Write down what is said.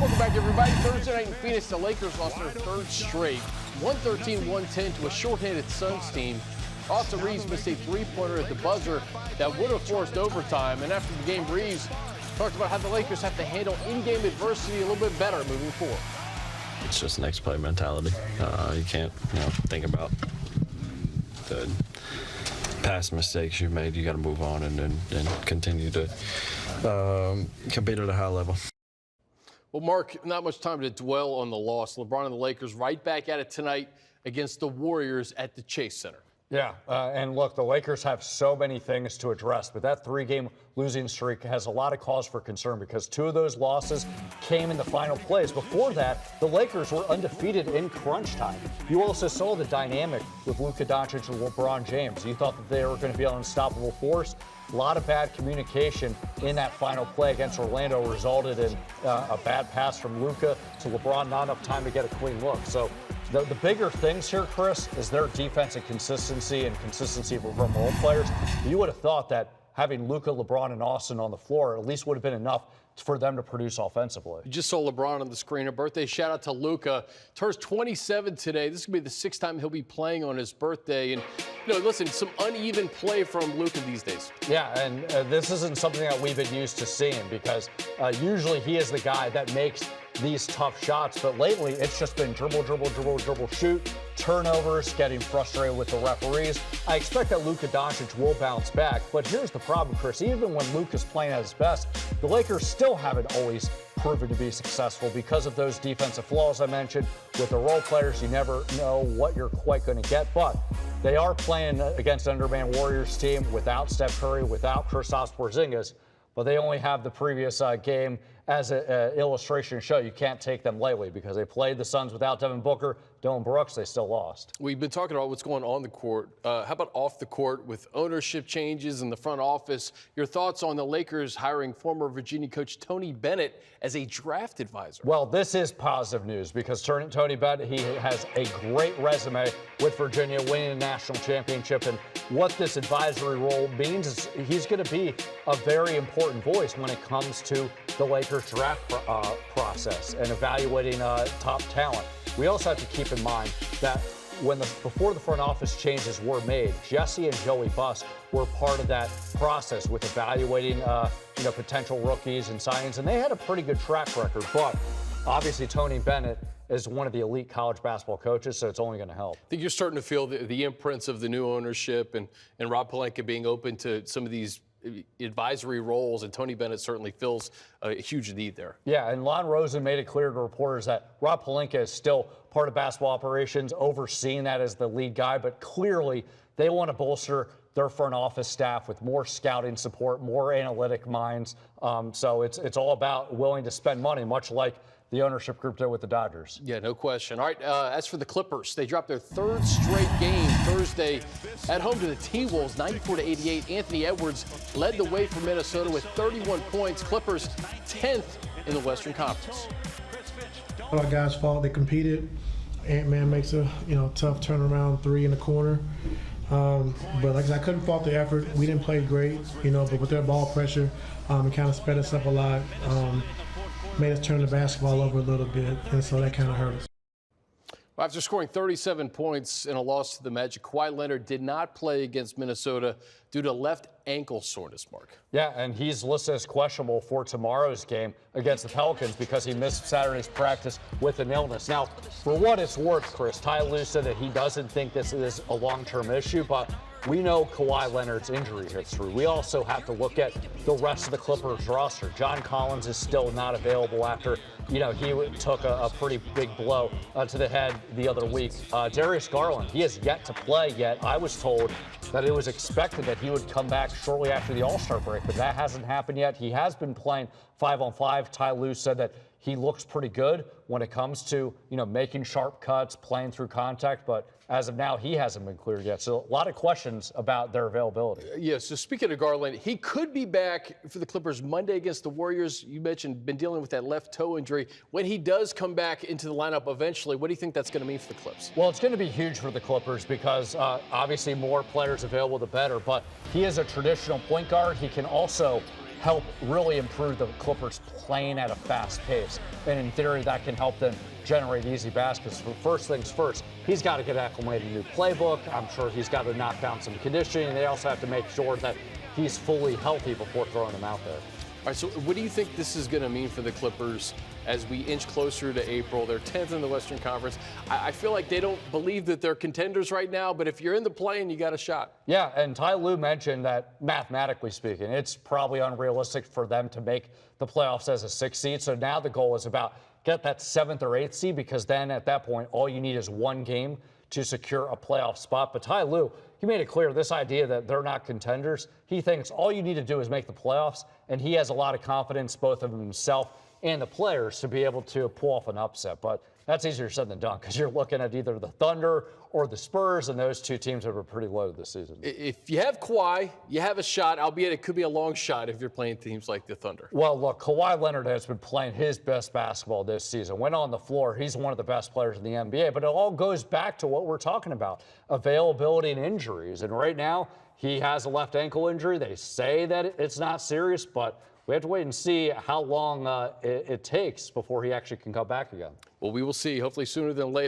Welcome back, everybody. Thursday night in Phoenix, the Lakers lost their third straight, 113-110 to a shorthanded Suns team. Austin Reeves missed a three-pointer at the buzzer that would have forced overtime. And after the game, Reeves talked about how the Lakers have to handle in-game adversity a little bit better moving forward. It's just next play mentality. You can't, think about the past mistakes you've made. You got to move on and continue to compete at a high level. Well, Mark, not much time to dwell on the loss. LeBron and the Lakers right back at it tonight against the Warriors at the Chase Center. Yeah, and look, the Lakers have so many things to address, but that three-game losing streak has a lot of cause for concern because two of those losses came in the final plays. Before that, the Lakers were undefeated in crunch time. You also saw the dynamic with Luka Doncic and LeBron James. You thought that they were going to be an unstoppable force. A lot of bad communication in that final play against Orlando resulted in a bad pass from Luka to LeBron, not enough time to get a clean look. So the bigger things here, Chris, is their defensive consistency and consistency from role players. You would have thought that having Luka, LeBron, and Austin on the floor at least would have been enough for them to produce offensively. You just saw LeBron on the screen. A birthday shout out to Luka. Turns 27 today. This is going to be the sixth time he'll be playing on his birthday. And, listen, some uneven play from Luka these days. Yeah, and this isn't something that we've been used to seeing because usually he is the guy that makes these tough shots, but lately it's just been dribble, shoot, turnovers, getting frustrated with the referees. I expect that Luka Doncic will bounce back, but here's the problem, Chris. Even when Luka's playing at his best, the Lakers still haven't always proven to be successful because of those defensive flaws I mentioned. With the role players, you never know what you're quite going to get, but they are playing against an undermanned Warriors team without Steph Curry, without Kristaps Porzingis, but they only have the previous game as an illustration to show you can't take them lightly because they played the Suns without Devin Booker, Dylan Brooks, they still lost. We've been talking about what's going on the court. How about off the court with ownership changes in the front office? Your thoughts on the Lakers hiring former Virginia coach Tony Bennett as a draft advisor? Well, this is positive news because Tony Bennett, he has a great resume with Virginia, winning a national championship. And what this advisory role means is he's going to be a very important voice when it comes to the Lakers draft process and evaluating top talent. We also have to keep in mind that before the front office changes were made, Jesse and Joey Buss were part of that process with evaluating potential rookies and signings, and they had a pretty good track record. But obviously, Tony Bennett is one of the elite college basketball coaches, so it's only going to help. I think you're starting to feel the imprints of the new ownership and Rob Pelinka being open to some of these advisory roles, and Tony Bennett certainly fills a huge need there. Yeah, and Lon Rosen made it clear to reporters that Rob Pelinka is still part of basketball operations, overseeing that as the lead guy, but clearly they want to bolster their front office staff with more scouting support, more analytic minds. So it's all about willing to spend money, much like the ownership group did with the Dodgers. Yeah, no question. All right, as for the Clippers, they dropped their third straight game Thursday at home to the T-Wolves, 94-88. Anthony Edwards led the way for Minnesota with 31 points. Clippers 10th in the Western Conference. All our guys fought. They competed. Ant-Man makes a tough turnaround three in the corner. But like I said, I couldn't fault the effort. We didn't play great, but with their ball pressure, it kind of sped us up a lot. Made us turn the basketball over a little bit, and so that kind of hurt us. Well, after scoring 37 points in a loss to the Magic, Kawhi Leonard did not play against Minnesota due to left ankle soreness, Mark. Yeah, and he's listed as questionable for tomorrow's game against the Pelicans because he missed Saturday's practice with an illness. Now, for what it's worth, Chris, Ty Lue said that he doesn't think this is a long-term issue, but we know Kawhi Leonard's injury history. We also have to look at the rest of the Clippers roster. John Collins is still not available after, he took a pretty big blow to the head the other week. Darius Garland, he has yet to play yet. I was told that it was expected that he would come back shortly after the All-Star break, but that hasn't happened yet. He has been playing 5-on-5. Ty Lue said that he looks pretty good when it comes to, making sharp cuts, playing through contact, but as of now, he hasn't been cleared yet. So a lot of questions about their availability. Yeah, so speaking of Garland, he could be back for the Clippers Monday against the Warriors. You mentioned been dealing with that left toe injury. When he does come back into the lineup eventually, what do you think that's going to mean for the Clips? Well, it's going to be huge for the Clippers because obviously more players available, the better. But he is a traditional point guard. He can also help really improve the Clippers playing at a fast pace. And in theory, that can help them generate easy baskets. But first things first, he's got to get acclimated to a new playbook. I'm sure he's got to knock down some conditioning. They also have to make sure that he's fully healthy before throwing him out there. All right, so what do you think this is going to mean for the Clippers as we inch closer to April? They're 10th in the Western Conference. I feel like they don't believe that they're contenders right now, but if you're in the play-in, you got a shot. Yeah, and Ty Lue mentioned that mathematically speaking, it's probably unrealistic for them to make the playoffs as a 6th seed. So now the goal is about get that 7th or 8th seed, because then at that point, all you need is one game to secure a playoff spot. But Ty Lue, he made it clear this idea that they're not contenders. He thinks all you need to do is make the playoffs, and he has a lot of confidence both of himself and the players to be able to pull off an upset. But that's easier said than done, because you're looking at either the Thunder or the Spurs, and those two teams that were pretty low this season. If you have Kawhi, you have a shot, albeit it could be a long shot if you're playing teams like the Thunder. Well, look, Kawhi Leonard has been playing his best basketball this season. When on the floor, he's one of the best players in the NBA. But it all goes back to what we're talking about, availability and injuries. And right now, he has a left ankle injury. They say that it's not serious, but we have to wait and see how long it takes before he actually can come back again. Well, we will see, hopefully sooner than later.